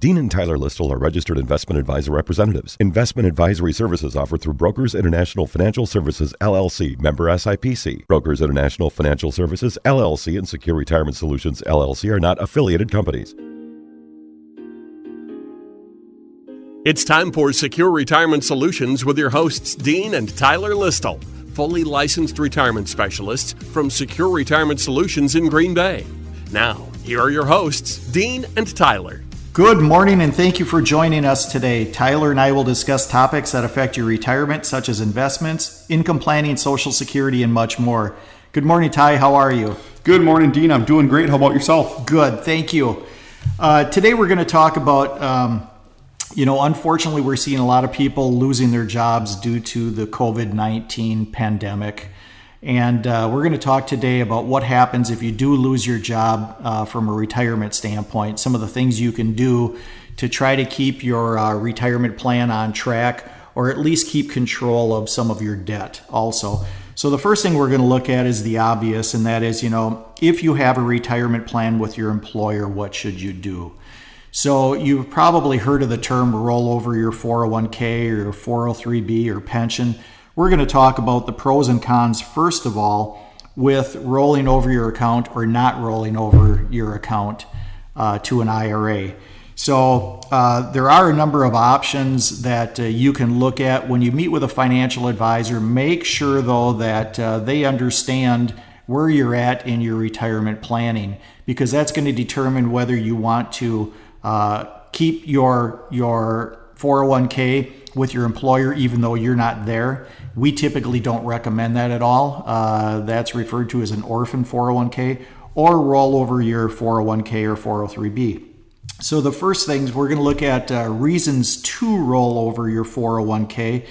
Dean and Tyler Listle are registered investment advisor representatives. Investment advisory services offered through Brokers International Financial Services, LLC, member SIPC. Brokers International Financial Services, LLC, and Secure Retirement Solutions, LLC are not affiliated companies. It's time for Secure Retirement Solutions with your hosts, Dean and Tyler Listle, fully licensed retirement specialists from Secure Retirement Solutions in Green Bay. Now, here are your hosts, Dean and Tyler. Good morning, and thank you for joining us today. Tyler and I will discuss topics that affect your retirement, such as investments, income planning, Social Security, and much more. Good morning, Ty. How are you? Good morning, Dean. I'm doing great. How about yourself? Good. Thank you. Today we're going to talk about unfortunately, we're seeing a lot of people losing their jobs due to the COVID-19 pandemic. And we're going to talk today about what happens if you do lose your job from a retirement standpoint, some of the things you can do to try to keep your retirement plan on track, or at least keep control of some of your debt also. So the first thing we're going to look at is the obvious, and that is, if you have a retirement plan with your employer, what should you do? So you've probably heard of the term roll over your 401k or your 403b or pension. We're going to talk about the pros and cons, first of all, with rolling over your account or not rolling over your account to an IRA. So there are a number of options that you can look at. When you meet with a financial advisor, make sure, though, that they understand where you're at in your retirement planning, because that's going to determine whether you want to keep your 401k with your employer even though you're not there. We typically don't recommend that at all. That's referred to as an orphan 401k, or roll over your 401k or 403b. So the first things, we're going to look at reasons to roll over your 401k.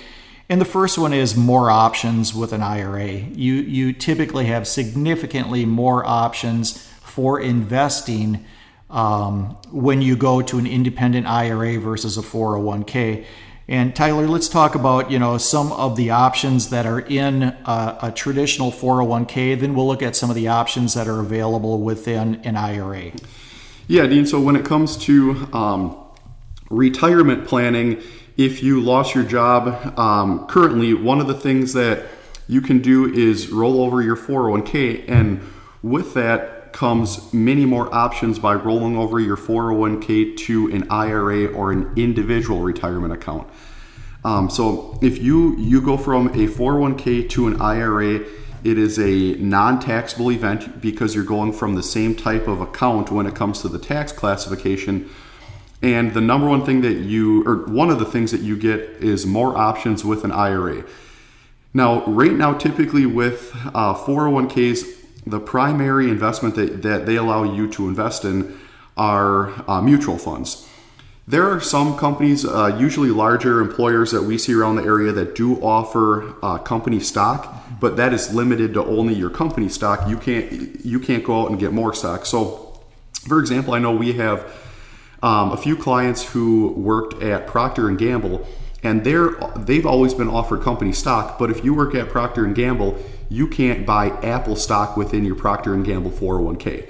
And the first one is more options with an IRA. You typically have significantly more options for investing when you go to an independent IRA versus a 401k. And Tyler, let's talk about some of the options that are in a traditional 401k. Then we'll look at some of the options that are available within an IRA. Yeah, Dean. So when it comes to retirement planning, if you lost your job currently, one of the things that you can do is roll over your 401k, and with that comes many more options by rolling over your 401k to an IRA or an individual retirement account. So if you go from a 401k to an IRA, it is a non-taxable event because you're going from the same type of account when it comes to the tax classification. And the number one thing one of the things that you get is more options with an IRA. Now, right now, typically with 401ks, the primary investment that they allow you to invest in are mutual funds. There are some companies, usually larger employers that we see around the area, that do offer company stock, but that is limited to only your company stock. You can't go out and get more stock. So, for example, I know we have a few clients who worked at Procter & Gamble, and they've always been offered company stock. But if you work at Procter & Gamble, you can't buy Apple stock within your Procter & Gamble 401k.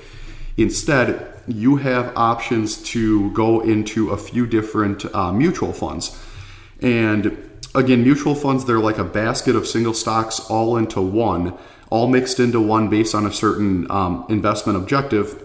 Instead, you have options to go into a few different mutual funds. And again, mutual funds, they're like a basket of single stocks all into one, all mixed into one based on a certain investment objective.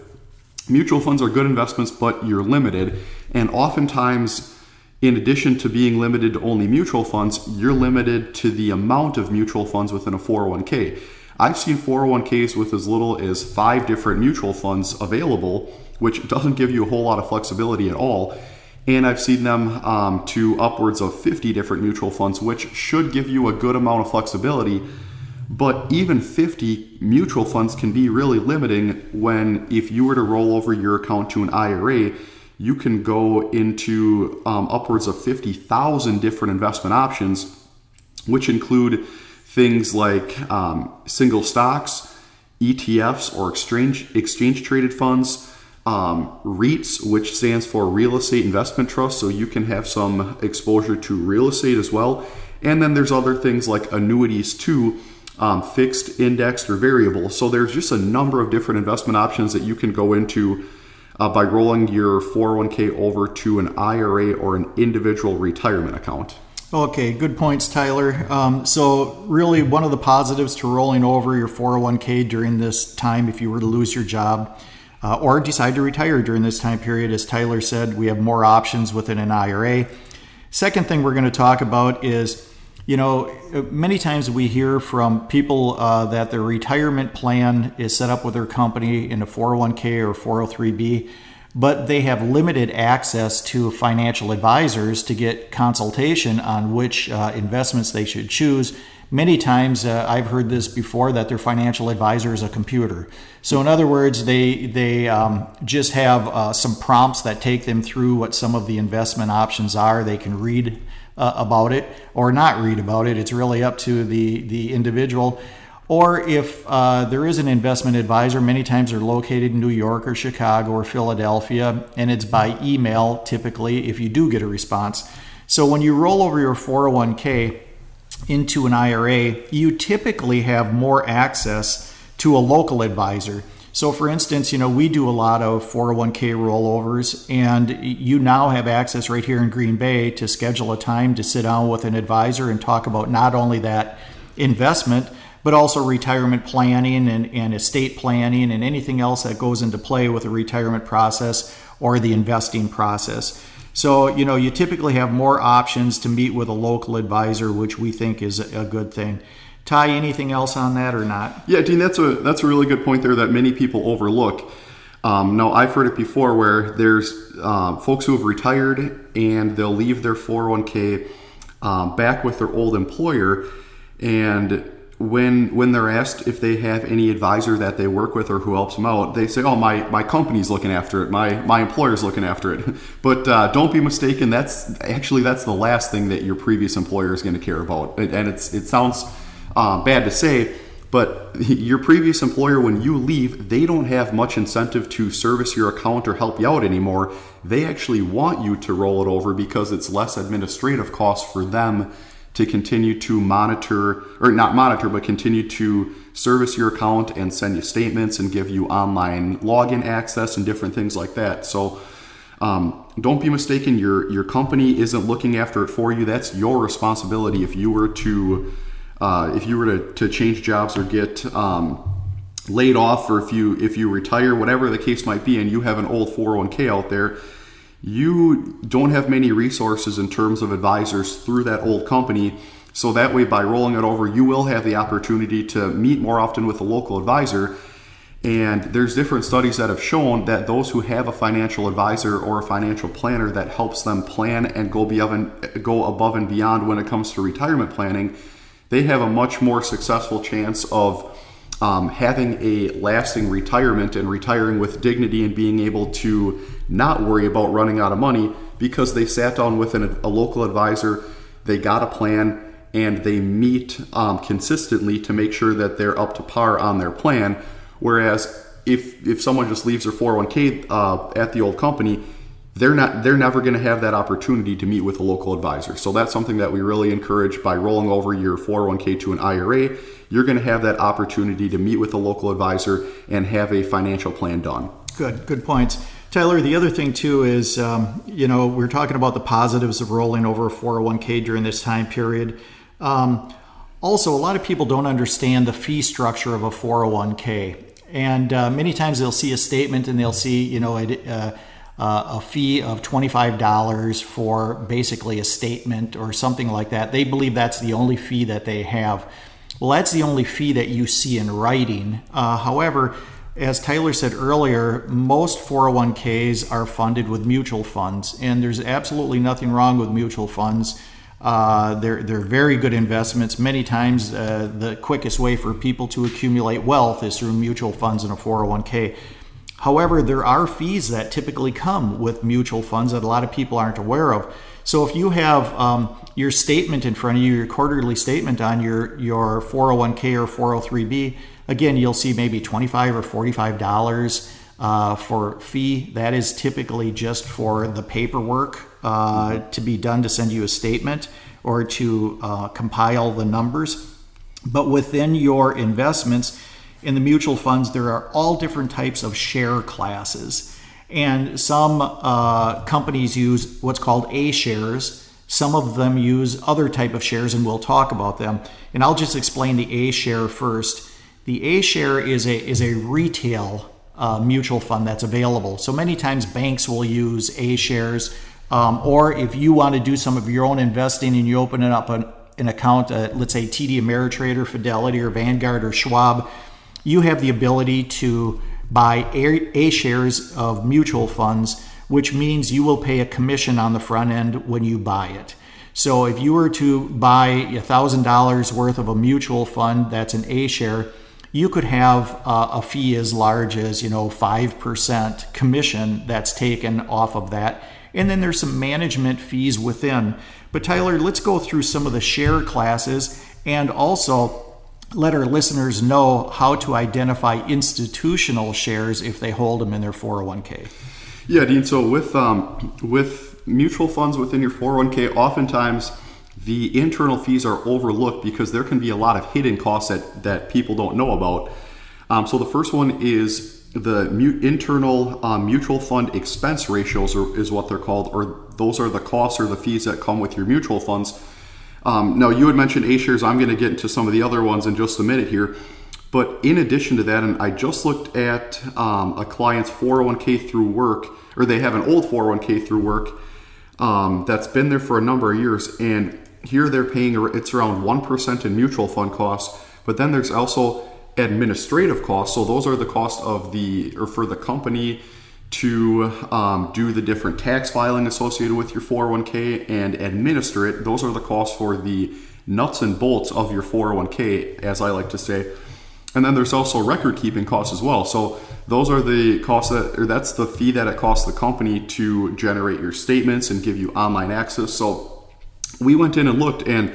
Mutual funds are good investments, but you're limited. And oftentimes, in addition to being limited to only mutual funds, you're limited to the amount of mutual funds within a 401k. I've seen 401ks with as little as 5 different mutual funds available, which doesn't give you a whole lot of flexibility at all. And I've seen them to upwards of 50 different mutual funds, which should give you a good amount of flexibility. But even 50 mutual funds can be really limiting when, if you were to roll over your account to an IRA, you can go into upwards of 50,000 different investment options, which include things like single stocks, ETFs or exchange traded funds, REITs, which stands for Real Estate Investment Trust, so you can have some exposure to real estate as well. And then there's other things like annuities too, fixed, indexed, or variable. So there's just a number of different investment options that you can go into by rolling your 401k over to an IRA or an individual retirement account. Okay, good points, Tyler. So really one of the positives to rolling over your 401k during this time, if you were to lose your job or decide to retire during this time period, as Tyler said, we have more options within an IRA. Second thing we're going to talk about is, many times we hear from people that their retirement plan is set up with their company in a 401k or 403b, but they have limited access to financial advisors to get consultation on which investments they should choose. Many times I've heard this before, that their financial advisor is a computer. So in other words, they just have some prompts that take them through what some of the investment options are. They can read about it or not read about it. It's really up to the individual. Or if there is an investment advisor, many times they're located in New York or Chicago or Philadelphia, and it's by email typically if you do get a response. So when you roll over your 401k into an IRA, you typically have more access to a local advisor. So for instance, we do a lot of 401k rollovers, and you now have access right here in Green Bay to schedule a time to sit down with an advisor and talk about not only that investment, but also retirement planning and estate planning and anything else that goes into play with the retirement process or the investing process. So, you typically have more options to meet with a local advisor, which we think is a good thing. Ty, anything else on that or not? Yeah, Dean, that's a really good point there that many people overlook. Now, I've heard it before where there's folks who have retired and they'll leave their 401k back with their old employer, and when they're asked if they have any advisor that they work with or who helps them out, they say, oh, my company's looking after it, my employer's looking after it. But don't be mistaken, that's the last thing that your previous employer is going to care about. And it sounds bad to say, but your previous employer, when you leave, they don't have much incentive to service your account or help you out anymore. They actually want you to roll it over because it's less administrative costs for them to continue to continue to service your account and send you statements and give you online login access and different things like that. So don't be mistaken, your company isn't looking after it for you. That's your responsibility. If you were to change jobs or get laid off, or if you retire, whatever the case might be, and you have an old 401k out there, you don't have many resources in terms of advisors through that old company. So that way, by rolling it over, you will have the opportunity to meet more often with a local advisor. And there's different studies that have shown that those who have a financial advisor or a financial planner that helps them plan and go above and beyond when it comes to retirement planning, they have a much more successful chance of having a lasting retirement and retiring with dignity and being able to not worry about running out of money, because they sat down with a local advisor, they got a plan, and they meet consistently to make sure that they're up to par on their plan. Whereas if someone just leaves their 401k at the old company, they're never going to have that opportunity to meet with a local advisor. So that's something that we really encourage. By rolling over your 401k to an IRA, you're going to have that opportunity to meet with a local advisor and have a financial plan done. Good points. Tyler, the other thing too is, we're talking about the positives of rolling over a 401k during this time period. Also, a lot of people don't understand the fee structure of a 401k. And many times they'll see a statement and they'll see, a fee of $25 for basically a statement or something like that. They believe that's the only fee that they have. Well, that's the only fee that you see in writing. However, as Tyler said earlier, most 401ks are funded with mutual funds, and there's absolutely nothing wrong with mutual funds. They're very good investments. Many times the quickest way for people to accumulate wealth is through mutual funds and a 401k. However, there are fees that typically come with mutual funds that a lot of people aren't aware of. So if you have your statement in front of you, your quarterly statement on your 401k or 403b, again, you'll see maybe $25 or $45 for fee. That is typically just for the paperwork to be done to send you a statement or to compile the numbers. But within your investments in the mutual funds, there are all different types of share classes. And some companies use what's called A shares. Some of them use other type of shares, and we'll talk about them. And I'll just explain the A share first. The A share is a retail mutual fund that's available. So many times banks will use A shares, or if you want to do some of your own investing and you open it up an account, let's say TD Ameritrade or Fidelity or Vanguard or Schwab, you have the ability to buy A shares of mutual funds, which means you will pay a commission on the front end when you buy it. So if you were to buy $1,000 worth of a mutual fund that's an A share, you could have a fee as large as 5% commission that's taken off of that. And then there's some management fees within. But Tyler, let's go through some of the share classes and also let our listeners know how to identify institutional shares if they hold them in their 401k. Yeah, Dean. So with mutual funds within your 401k, oftentimes the internal fees are overlooked because there can be a lot of hidden costs that people don't know about. So the first one is the internal mutual fund expense ratios, is what they're called, or those are the costs or the fees that come with your mutual funds. Now, you had mentioned A shares. I'm going to get into some of the other ones in just a minute here. But in addition to that, and I just looked at a client's 401k through work, or they have an old 401k through work that's been there for a number of years. And here they're paying, it's around 1% in mutual fund costs. But then there's also administrative costs. So those are the cost of for the company to do the different tax filing associated with your 401k and administer it. Those are the costs for the nuts and bolts of your 401k, as I like to say. And then there's also record keeping costs as well. So those are the costs that's the fee that it costs the company to generate your statements and give you online access. So we went in and looked, and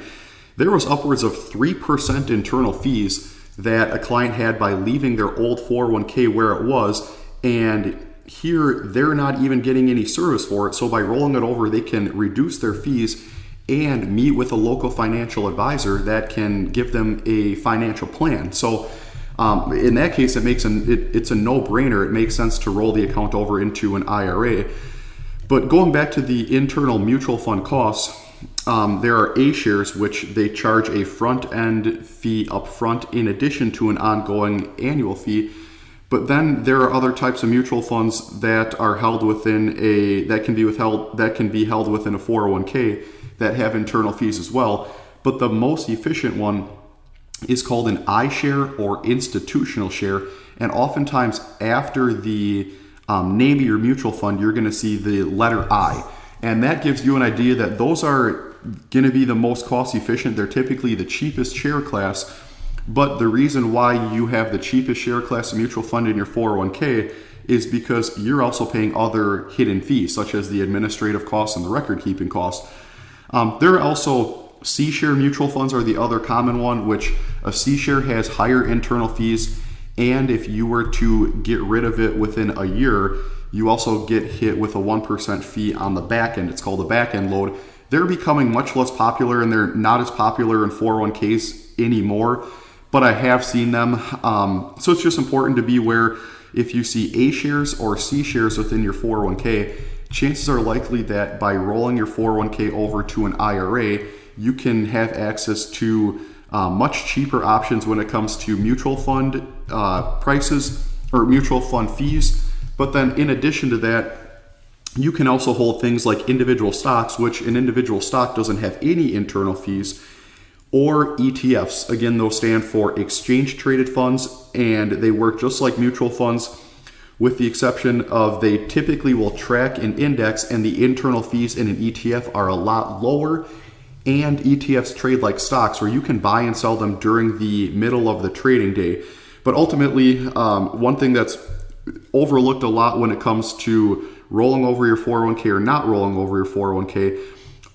there was upwards of 3% internal fees that a client had by leaving their old 401k where it was. And here they're not even getting any service for it. So by rolling it over, they can reduce their fees and meet with a local financial advisor that can give them a financial plan. So in that case, it's a no-brainer. It makes sense to roll the account over into an IRA. But going back to the internal mutual fund costs, there are A shares, which they charge a front-end fee up front in addition to an ongoing annual fee. But then there are other types of mutual funds that are held within that can be held within a 401k that have internal fees as well. But the most efficient one is called an iShare or institutional share. And oftentimes after the name of your mutual fund, you're going to see the letter I. And that gives you an idea that those are going to be the most cost efficient. They're typically the cheapest share class. But the reason why you have the cheapest share class of mutual fund in your 401k is because you're also paying other hidden fees, such as the administrative costs and the record keeping costs. There are also C-share mutual funds are the other common one, which a C-share has higher internal fees. And if you were to get rid of it within a year, you also get hit with a 1% fee on the back end. It's called a back end load. They're becoming much less popular, and they're not as popular in 401ks anymore, but I have seen them. So it's just important to be aware if you see A shares or C shares within your 401k, chances are likely that by rolling your 401k over to an IRA, you can have access to much cheaper options when it comes to mutual fund prices or mutual fund fees. But then in addition to that, you can also hold things like individual stocks, which an individual stock doesn't have any internal fees, or ETFs. Again, those stand for exchange traded funds, and they work just like mutual funds, with the exception of they typically will track an index, and the internal fees in an ETF are a lot lower. And ETFs trade like stocks, where you can buy and sell them during the middle of the trading day. But ultimately, one thing that's overlooked a lot when it comes to rolling over your 401k or not rolling over your 401k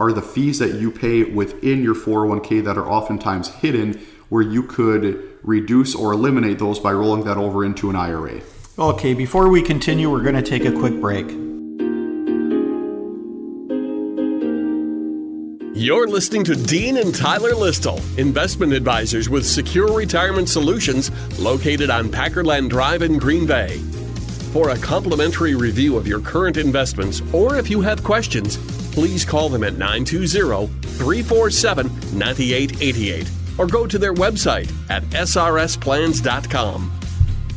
are the fees that you pay within your 401k that are oftentimes hidden, where you could reduce or eliminate those by rolling that over into an IRA. Okay, before we continue, we're going to take a quick break. You're listening to Dean and Tyler Listle, investment advisors with Secure Retirement Solutions, located on Packerland Drive in Green Bay. For a complimentary review of your current investments, or if you have questions, please call them at 920-347-9888 or go to their website at srsplans.com.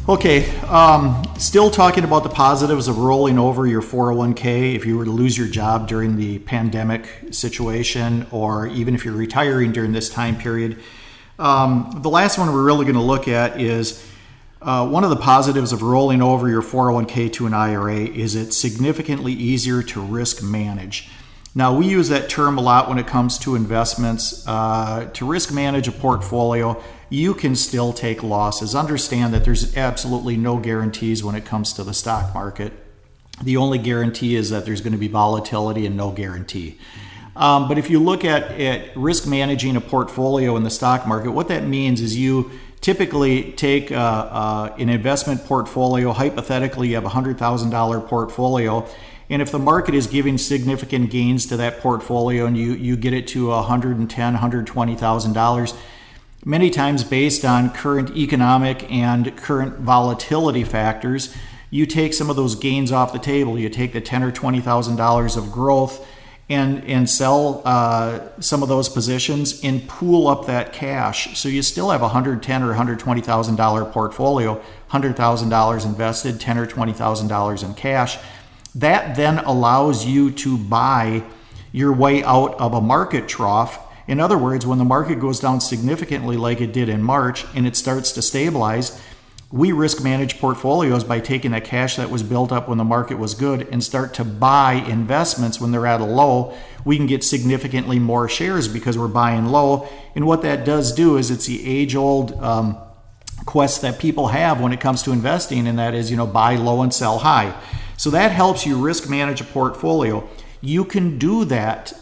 Okay, still talking about the positives of rolling over your 401k if you were to lose your job during the pandemic situation, or even if you're retiring during this time period. The last one we're really going to look at is one of the positives of rolling over your 401k to an IRA is it's significantly easier to risk manage. Now, we use that term a lot when it comes to investments. To risk manage a portfolio, you can still take losses. Understand that there's absolutely no guarantees when it comes to the stock market. The only guarantee is that there's going to be volatility and no guarantee. But if you look at risk managing a portfolio in the stock market, what that means is you typically take an investment portfolio. Hypothetically, you have a $100,000 portfolio. And if the market is giving significant gains to that portfolio and you get it to $110,000, $120,000, many times based on current economic and current volatility factors, you take some of those gains off the table. You take the $10,000 or $20,000 of growth and sell some of those positions and pool up that cash. So you still have a $110,000 or $120,000 portfolio, $100,000 invested, $10,000 or $20,000 in cash. That then allows you to buy your way out of a market trough. In other words, when the market goes down significantly like it did in March and it starts to stabilize, we risk manage portfolios by taking that cash that was built up when the market was good and start to buy investments when they're at a low. We can get significantly more shares because we're buying low. And what that does do is it's the age-old quest that people have when it comes to investing, and that is, buy low and sell high. So that helps you risk manage a portfolio. You can do that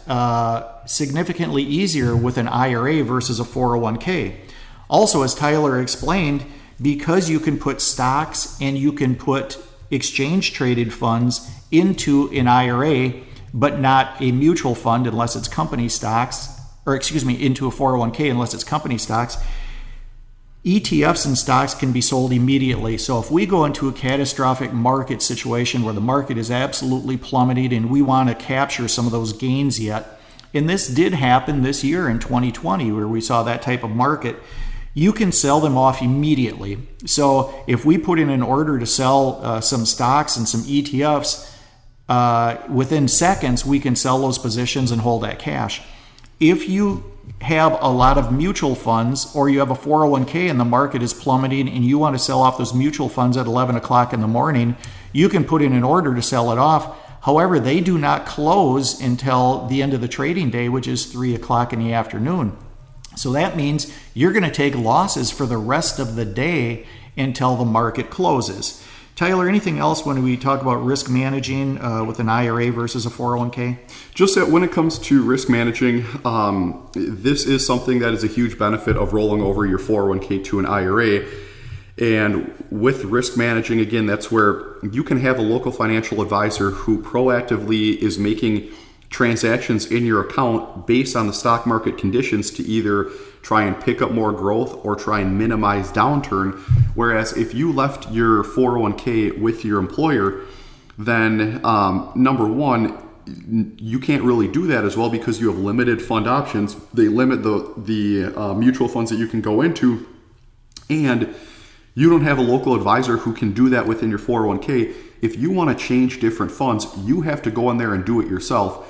significantly easier with an IRA versus a 401k. Also, as Tyler explained, because you can put stocks and you can put exchange traded funds into an IRA, but not a mutual fund unless it's company stocks, into a 401k unless it's company stocks, ETFs and stocks can be sold immediately. So if we go into a catastrophic market situation where the market is absolutely plummeted and we want to capture some of those gains yet, and this did happen this year in 2020 where we saw that type of market, you can sell them off immediately. So if we put in an order to sell some stocks and some ETFs, within seconds we can sell those positions and hold that cash. If you have a lot of mutual funds or you have a 401k and the market is plummeting and you want to sell off those mutual funds at 11 o'clock in the morning, you can put in an order to sell it off. However, they do not close until the end of the trading day, which is 3 o'clock in the afternoon. So that means you're going to take losses for the rest of the day until the market closes. Tyler, anything else when we talk about risk managing with an IRA versus a 401k? Just that when it comes to risk managing, this is something that is a huge benefit of rolling over your 401k to an IRA. And with risk managing, again, that's where you can have a local financial advisor who proactively is making transactions in your account based on the stock market conditions to either try and pick up more growth or try and minimize downturn. Whereas if you left your 401k with your employer, then number one, you can't really do that as well because you have limited fund options. They limit the mutual funds that you can go into, and you don't have a local advisor who can do that within your 401k. If you want to change different funds, you have to go in there and do it yourself.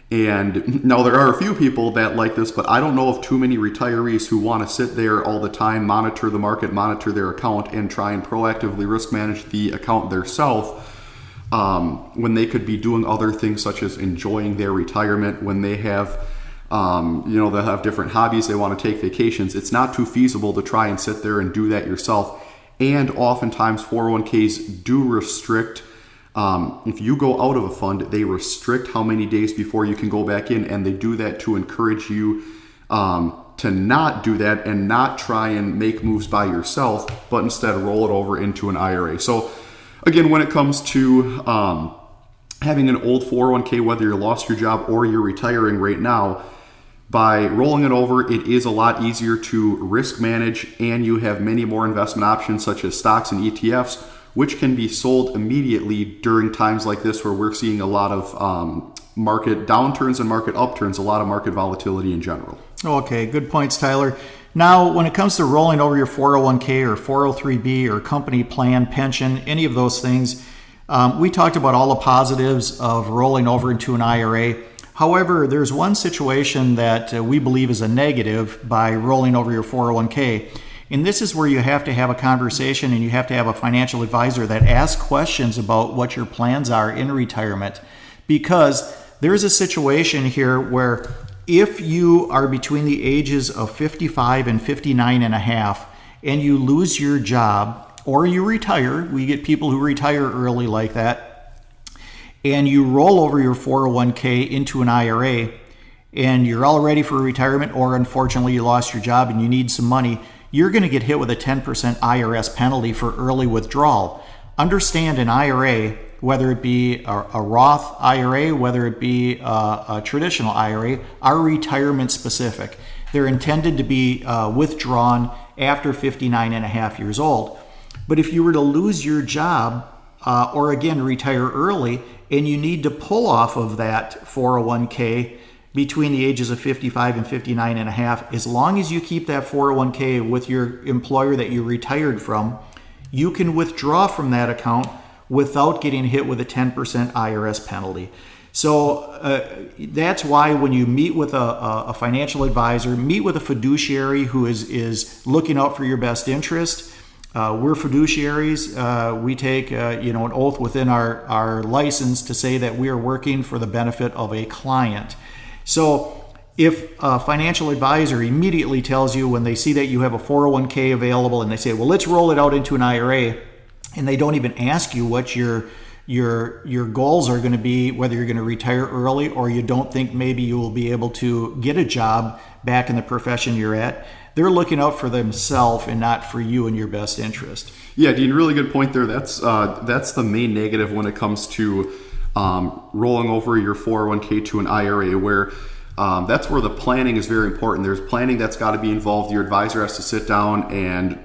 And now there are a few people that like this, but I don't know of too many retirees who want to sit there all the time, monitor the market, monitor their account, and try and proactively risk manage the account themselves when they could be doing other things such as enjoying their retirement, when they have, they'll have different hobbies, they want to take vacations. It's not too feasible to try and sit there and do that yourself. And oftentimes 401ks do restrict, if you go out of a fund, they restrict how many days before you can go back in, and they do that to encourage you to not do that and not try and make moves by yourself, but instead roll it over into an IRA. So again, when it comes to having an old 401k, whether you lost your job or you're retiring right now, by rolling it over, it is a lot easier to risk manage, and you have many more investment options such as stocks and ETFs, which can be sold immediately during times like this where we're seeing a lot of market downturns and market upturns, a lot of market volatility in general. Okay, good points, Tyler. Now, when it comes to rolling over your 401k or 403b or company plan, pension, any of those things, we talked about all the positives of rolling over into an IRA. However, there's one situation that we believe is a negative by rolling over your 401k. And this is where you have to have a conversation and you have to have a financial advisor that asks questions about what your plans are in retirement. Because there's a situation here where if you are between the ages of 55 and 59 and a half and you lose your job or you retire, we get people who retire early like that, and you roll over your 401k into an IRA and you're all ready for retirement, or unfortunately you lost your job and you need some money, you're going to get hit with a 10% IRS penalty for early withdrawal. Understand, an IRA, whether it be a Roth IRA, whether it be a traditional IRA, are retirement specific. They're intended to be withdrawn after 59 and a half years old. But if you were to lose your job or again retire early and you need to pull off of that 401k between the ages of 55 and 59 and a half, as long as you keep that 401k with your employer that you retired from, you can withdraw from that account without getting hit with a 10% IRS penalty. So that's why when you meet with a financial advisor, meet with a fiduciary who is looking out for your best interest. We're fiduciaries. We take an oath within our license to say that we are working for the benefit of a client. So if a financial advisor immediately tells you when they see that you have a 401k available and they say, well, let's roll it out into an IRA, and they don't even ask you what your goals are going to be, whether you're going to retire early or you don't think maybe you will be able to get a job back in the profession you're at, they're looking out for themselves and not for you and your best interest. Yeah, Dean, really good point there. That's the main negative when it comes to rolling over your 401k to an IRA, where that's where the planning is very important. There's planning that's got to be involved. Your advisor has to sit down and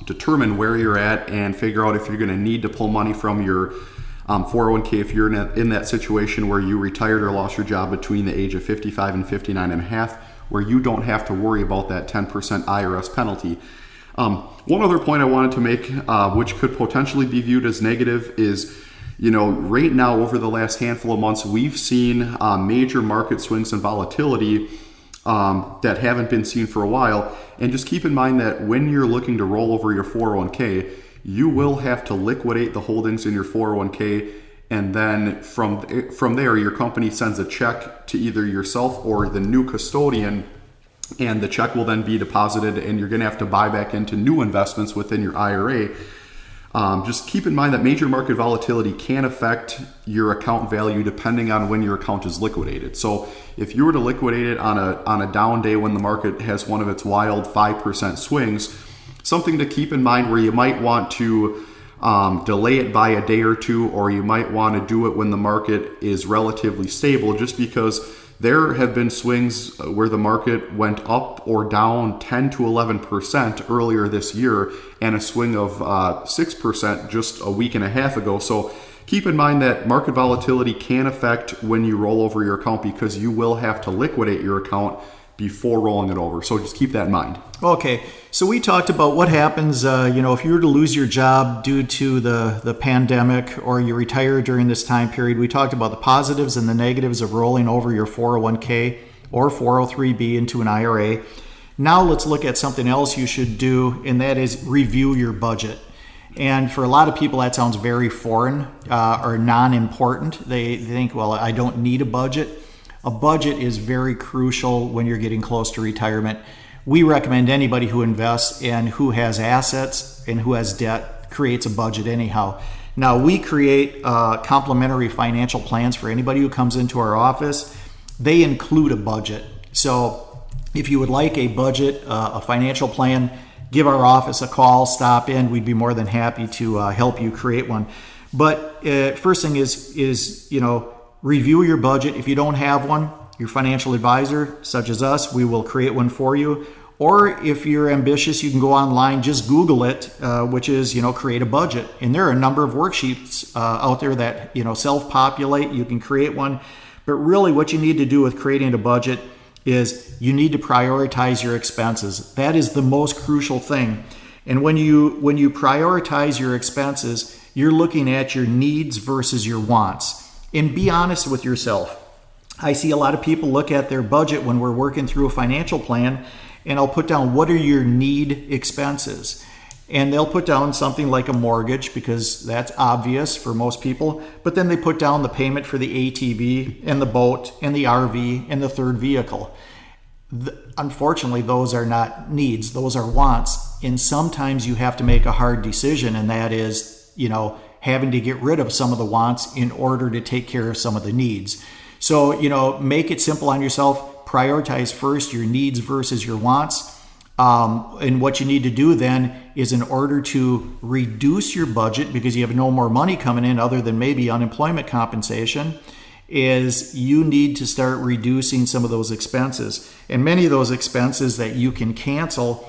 determine where you're at and figure out if you're going to need to pull money from your 401k if you're in that situation where you retired or lost your job between the age of 55 and 59 and a half, where you don't have to worry about that 10% IRS penalty. One other point I wanted to make, which could potentially be viewed as negative, is right now over the last handful of months, we've seen major market swings and volatility that haven't been seen for a while. And just keep in mind that when you're looking to roll over your 401k, you will have to liquidate the holdings in your 401k. And then from there, your company sends a check to either yourself or the new custodian, and the check will then be deposited, and you're going to have to buy back into new investments within your IRA. Just keep in mind that major market volatility can affect your account value depending on when your account is liquidated. So if you were to liquidate it on a down day when the market has one of its wild 5% swings, something to keep in mind where you might want to delay it by a day or two, or you might want to do it when the market is relatively stable, just because there have been swings where the market went up or down 10 to 11% earlier this year, and a swing of 6% just a week and a half ago. So keep in mind that market volatility can affect when you roll over your account, because you will have to liquidate your account before rolling it over. So just keep that in mind. Okay, so we talked about what happens, if you were to lose your job due to the pandemic, or you retire during this time period. We talked about the positives and the negatives of rolling over your 401k or 403b into an IRA. Now let's look at something else you should do, and that is review your budget. And for a lot of people, that sounds very foreign or non-important. They think, well, I don't need a budget. A budget is very crucial when you're getting close to retirement. We recommend anybody who invests and who has assets and who has debt creates a budget anyhow. Now, we create complimentary financial plans for anybody who comes into our office. They include a budget. So if you would like a budget, a financial plan, give our office a call, stop in. We'd be more than happy to help you create one. But first thing is review your budget. If you don't have one, your financial advisor, such as us, we will create one for you. Or if you're ambitious, you can go online, just Google it, which is, create a budget. And there are a number of worksheets out there that, self-populate. You can create one. But really what you need to do with creating a budget is you need to prioritize your expenses. That is the most crucial thing. And when you prioritize your expenses, you're looking at your needs versus your wants. And be honest with yourself. I see a lot of people look at their budget when we're working through a financial plan, and I'll put down, what are your need expenses? And they'll put down something like a mortgage, because that's obvious for most people. But then they put down the payment for the ATV and the boat and the RV and the third vehicle. Unfortunately, those are not needs, those are wants. And sometimes you have to make a hard decision, and that is, having to get rid of some of the wants in order to take care of some of the needs. So, make it simple on yourself. Prioritize first your needs versus your wants. And what you need to do then is, in order to reduce your budget, because you have no more money coming in other than maybe unemployment compensation, is you need to start reducing some of those expenses. And many of those expenses that you can cancel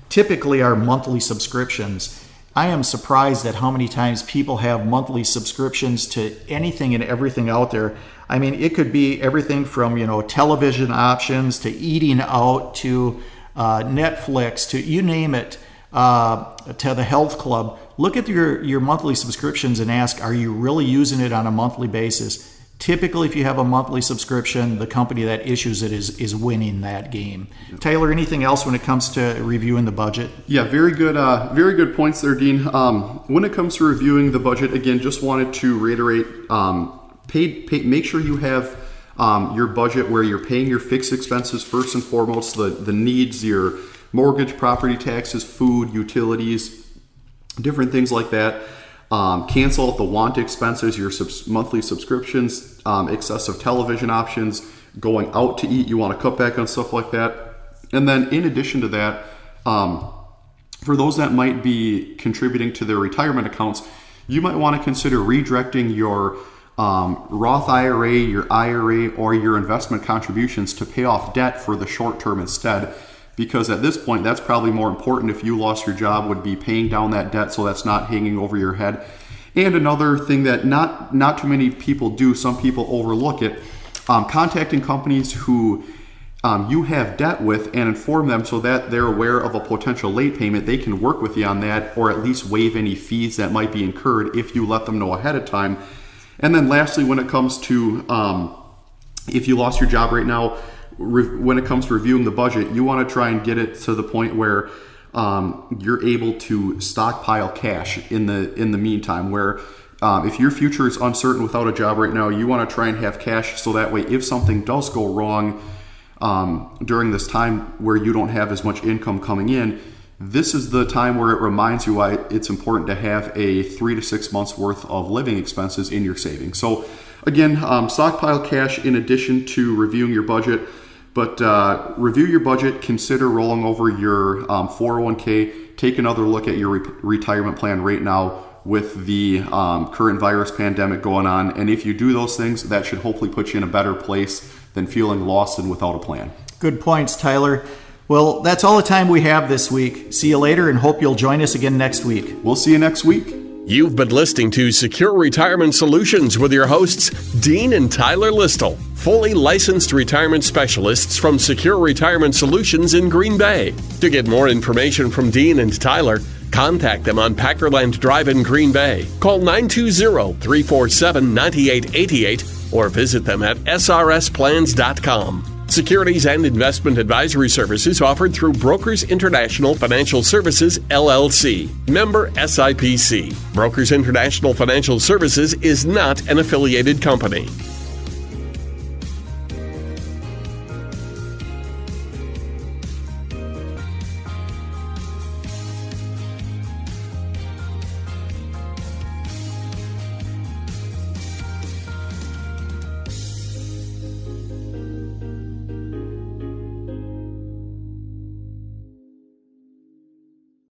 typically are monthly subscriptions. I am surprised at how many times people have monthly subscriptions to anything and everything out there. I mean, it could be everything from, television options to eating out to Netflix to you name it, to the health club. Look at your monthly subscriptions and ask, are you really using it on a monthly basis? Typically, if you have a monthly subscription, the company that issues it is winning that game. Tyler, anything else when it comes to reviewing the budget? Yeah, very good points there, Dean. When it comes to reviewing the budget, again, just wanted to reiterate, make sure you have your budget where you're paying your fixed expenses first and foremost, the needs, your mortgage, property taxes, food, utilities, different things like that. Cancel the want expenses, your monthly subscriptions, excessive television options, going out to eat, you want to cut back on stuff like that. And then in addition to that, for those that might be contributing to their retirement accounts, you might want to consider redirecting your Roth IRA, your IRA, or your investment contributions to pay off debt for the short term instead. Because at this point, that's probably more important. If you lost your job, would be paying down that debt so that's not hanging over your head. And another thing that not too many people do, some people overlook it, contacting companies who you have debt with and inform them so that they're aware of a potential late payment. They can work with you on that, or at least waive any fees that might be incurred if you let them know ahead of time. And then lastly, when it comes to if you lost your job right now, when it comes to reviewing the budget, you want to try and get it to the point where you're able to stockpile cash in the meantime, where if your future is uncertain without a job right now, you want to try and have cash so that way if something does go wrong during this time where you don't have as much income coming in, this is the time where it reminds you why it's important to have a 3 to 6 months worth of living expenses in your savings. So again, stockpile cash in addition to reviewing your budget. But review your budget, consider rolling over your 401k, take another look at your retirement plan right now with the current virus pandemic going on. And if you do those things, that should hopefully put you in a better place than feeling lost and without a plan. Good points, Tyler. Well, that's all the time we have this week. See you later and hope you'll join us again next week. We'll see you next week. You've been listening to Secure Retirement Solutions with your hosts, Dean and Tyler Listle, fully licensed retirement specialists from Secure Retirement Solutions in Green Bay. To get more information from Dean and Tyler, contact them on Packerland Drive in Green Bay. Call 920-347-9888 or visit them at srsplans.com. Securities and investment advisory services offered through Brokers International Financial Services, LLC. Member SIPC. Brokers International Financial Services is not an affiliated company.